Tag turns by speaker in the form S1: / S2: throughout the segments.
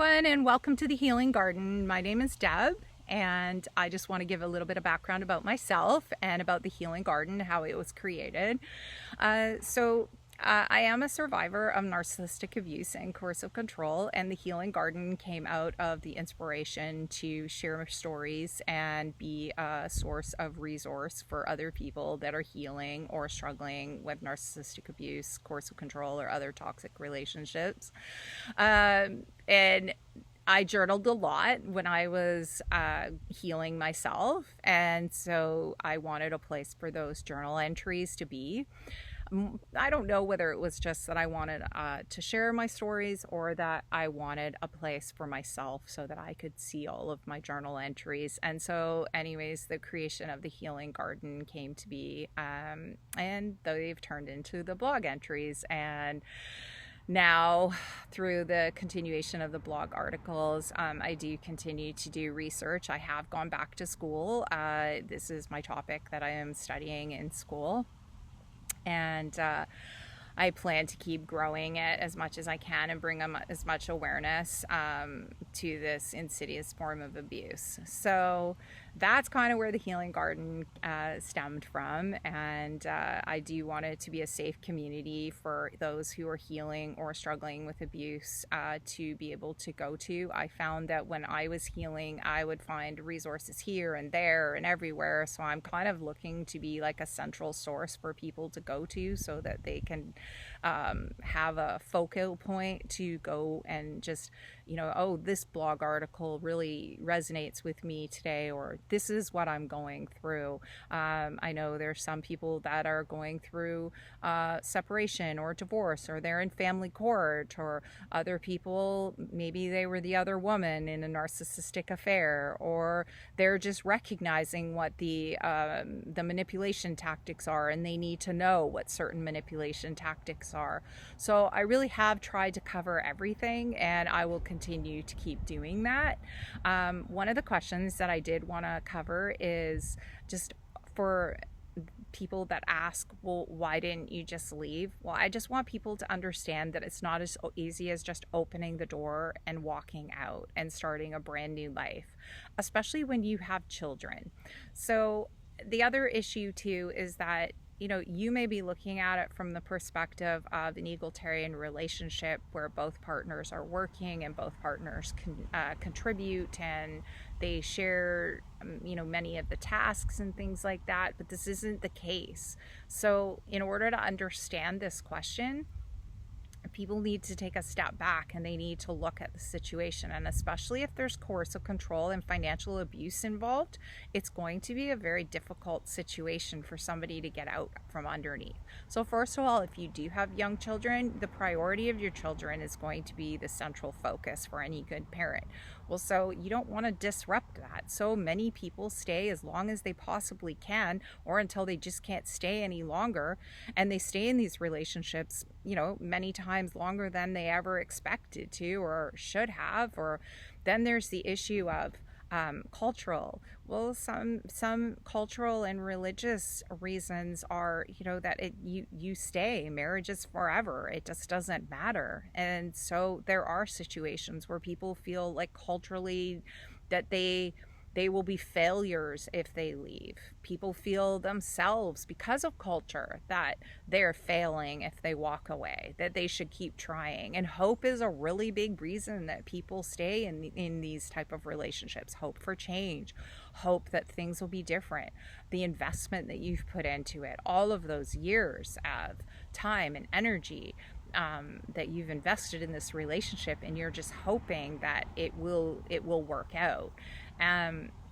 S1: everyone, and welcome to the Healing Garden. My name is Deb, and I just want to give a little bit of background about myself and about the Healing Garden, how it was created. I am a survivor of narcissistic abuse and coercive control, and the Healing Garden came out of the inspiration to share stories and be a source of resource for other people that are healing or struggling with narcissistic abuse, coercive control, or other toxic relationships. And I journaled a lot when I was healing myself, and so I wanted a place for those journal entries to be. I don't know whether it was just that I wanted to share my stories or that I wanted a place for myself so that I could see all of my journal entries. And so anyways, the creation of the Healing Garden came to be, and they've turned into the blog entries. And now, through the continuation of the blog articles, I do continue to do research. I have gone back to school. This is my topic that I am studying in school. And I plan to keep growing it as much as I can and bring as much awareness to this insidious form of abuse. So that's kind of where the Healing Garden stemmed from. And I do want it to be a safe community for those who are healing or struggling with abuse to be able to go to. I found that when I was healing, I would find resources here and there and everywhere. So I'm kind of looking to be like a central source for people to go to so that they can have a focal point to go and just, oh, this blog article really resonates with me today, or this is what I'm going through. I know there's some people that are going through separation or divorce, or they're in family court, or other people, maybe they were the other woman in a narcissistic affair, or they're just recognizing what the manipulation tactics are, and they need to know what certain manipulation tactics are. So I really have tried to cover everything, and I will continue to keep doing that. One of the questions that I did want to cover is just for people that ask, well, why didn't you just leave? Well, I just want people to understand that it's not as easy as just opening the door and walking out and starting a brand new life, especially when you have children. So the other issue too is that you may be looking at it from the perspective of an egalitarian relationship where both partners are working and both partners can contribute and they share, many of the tasks and things like that. But this isn't the case. So in order to understand this question, people need to take a step back and they need to look at the situation. And especially if there's coercive control and financial abuse involved, it's going to be a very difficult situation for somebody to get out from underneath. So first of all, if you do have young children, the priority of your children is going to be the central focus for any good parent. Well, so you don't want to disrupt that. So many people stay as long as they possibly can, or until they just can't stay any longer. And they stay in these relationships, many times longer than they ever expected to or should have. Or then there's the issue of cultural. Well, some cultural and religious reasons are, that you stay. Marriage is forever. It just doesn't matter. And so there are situations where people feel like culturally that they will be failures if they leave. People feel themselves, because of culture, that they're failing if they walk away, that they should keep trying. And hope is a really big reason that people stay in these type of relationships. Hope for change, hope that things will be different, the investment that you've put into it, all of those years of time and energy that you've invested in this relationship, and you're just hoping that it will work out.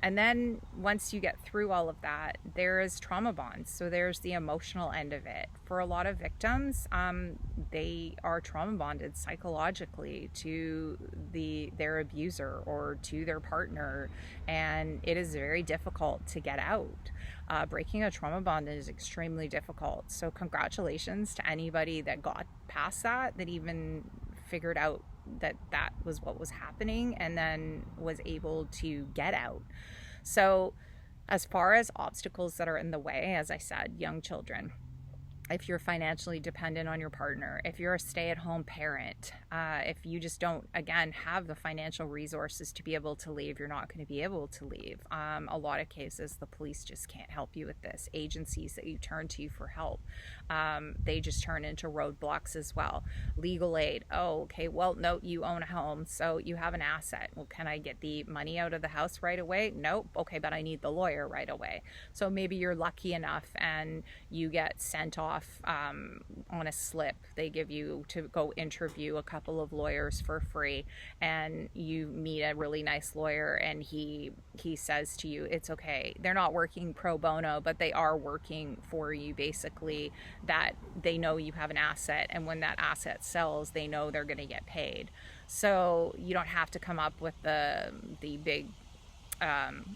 S1: And then once you get through all of that, there is trauma bonds. So there's the emotional end of it. For a lot of victims, they are trauma bonded psychologically to their abuser or to their partner, and it is very difficult to get out. Breaking a trauma bond is extremely difficult. So congratulations to anybody that got past that even figured out that was what was happening and then was able to get out. So as far as obstacles that are in the way, as I said, young children, if you're financially dependent on your partner, if you're a stay-at-home parent, if you just don't, again, have the financial resources to be able to leave, you're not going to be able to leave. A lot of cases, the police just can't help you with this. Agencies that you turn to for help, they just turn into roadblocks as well. Legal aid. Oh, okay, well, no, you own a home, so you have an asset. Well, can I get the money out of the house right away? Nope. Okay, but I need the lawyer right away. So maybe you're lucky enough and you get sent off on a slip. They give you to go interview a couple of lawyers for free, and you meet a really nice lawyer, and he says to you, it's okay. They're not working pro bono, but they are working for you, basically, that they know you have an asset, and when that asset sells, they know they're going to get paid. So you don't have to come up with the big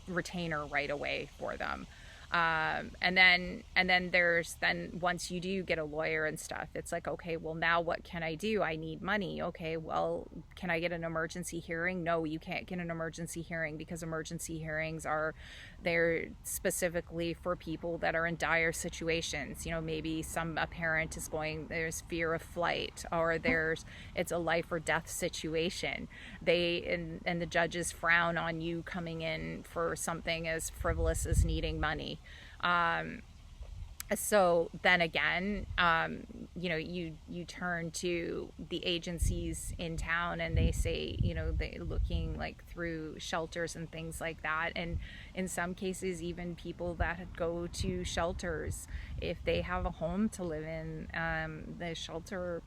S1: retainer right away for them. And then there's, then once you do get a lawyer and stuff, it's like, okay, well, now what can I do? I need money. Okay, well, can I get an emergency hearing? No, you can't get an emergency hearing, because emergency hearings they're specifically for people that are in dire situations. Maybe a parent is there's fear of flight, or it's a life or death situation. And the judges frown on you coming in for something as frivolous as needing money. So then again, you turn to the agencies in town, and they say, they looking like through shelters and things like that. And in some cases, even people that go to shelters, if they have a home to live in, the shelter,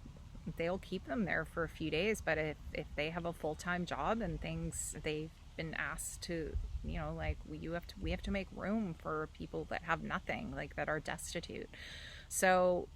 S1: they'll keep them there for a few days. But if they have a full-time job and things, they've been asked to, we have to make room for people that have nothing, like that are destitute. So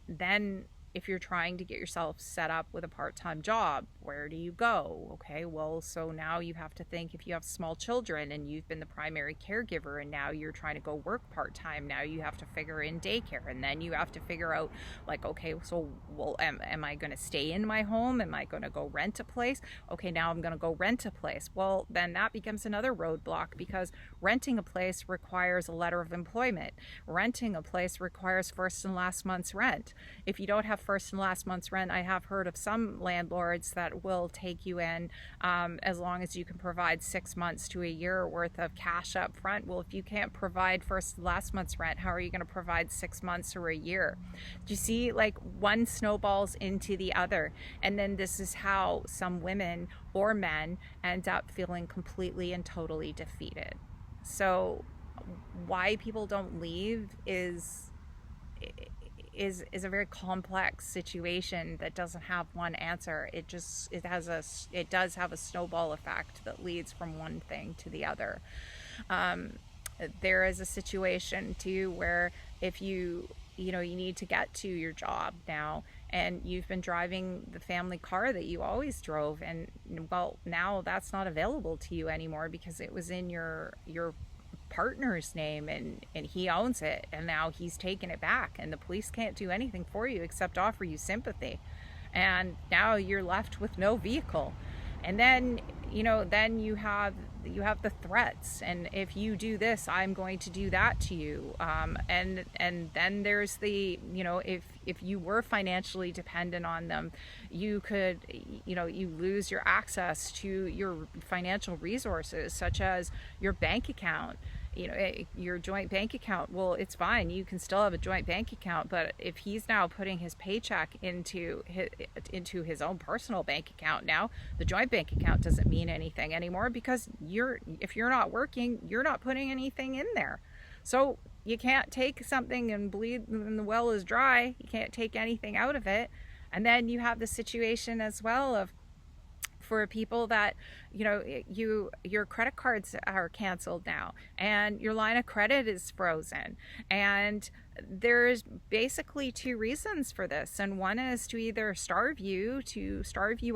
S1: then if you're trying to get yourself set up with a part-time job, where do you go? Okay, well, so now you have to think, if you have small children and you've been the primary caregiver and now you're trying to go work part-time, now you have to figure in daycare, and then you have to figure out, like, okay, so, well, am I going to stay in my home? Am I going to go rent a place? Okay, now I'm going to go rent a place. Well, then that becomes another roadblock, because renting a place requires a letter of employment. Renting a place requires first and last month's rent. If you don't have first and last month's rent, I have heard of some landlords that will take you in as long as you can provide 6 months to a year worth of cash up front. Well, if you can't provide first and last month's rent, how are you going to provide 6 months or a year? Do you see, like, one snowballs into the other? And then this is how some women or men end up feeling completely and totally defeated. So why people don't leave is a very complex situation that doesn't have one answer. It does have a snowball effect that leads from one thing to the other. There is a situation too where if you need to get to your job now, and you've been driving the family car that you always drove, and well, now that's not available to you anymore because it was in your partner's name, and he owns it, and now he's taken it back, and the police can't do anything for you except offer you sympathy, and now you're left with no vehicle. And then then you have the threats, and if you do this, I'm going to do that to you, and then there's the, if you were financially dependent on them, you could, you lose your access to your financial resources, such as your bank account. Your joint bank account, well, it's fine, you can still have a joint bank account, but if he's now putting his paycheck into his own personal bank account, now the joint bank account doesn't mean anything anymore, because if you're not working, you're not putting anything in there. So you can't take something and bleed when the well is dry. You can't take anything out of it. And then you have the situation as well of, for people that, your credit cards are canceled now, and your line of credit is frozen, and there's basically two reasons for this, and one is to either starve you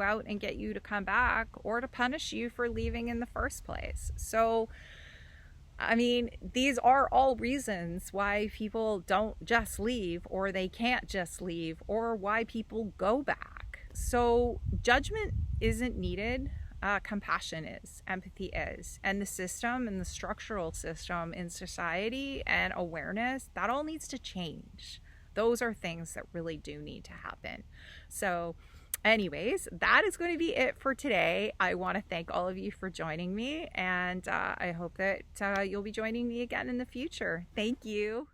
S1: out and get you to come back, or to punish you for leaving in the first place. So I mean, these are all reasons why people don't just leave, or they can't just leave, or why people go back. So judgment isn't needed. Compassion is, empathy is, and the system and the structural system in society and awareness, that all needs to change. Those are things that really do need to happen. So anyways, that is going to be it for today. I want to thank all of you for joining me, and I hope that you'll be joining me again in the future. Thank you.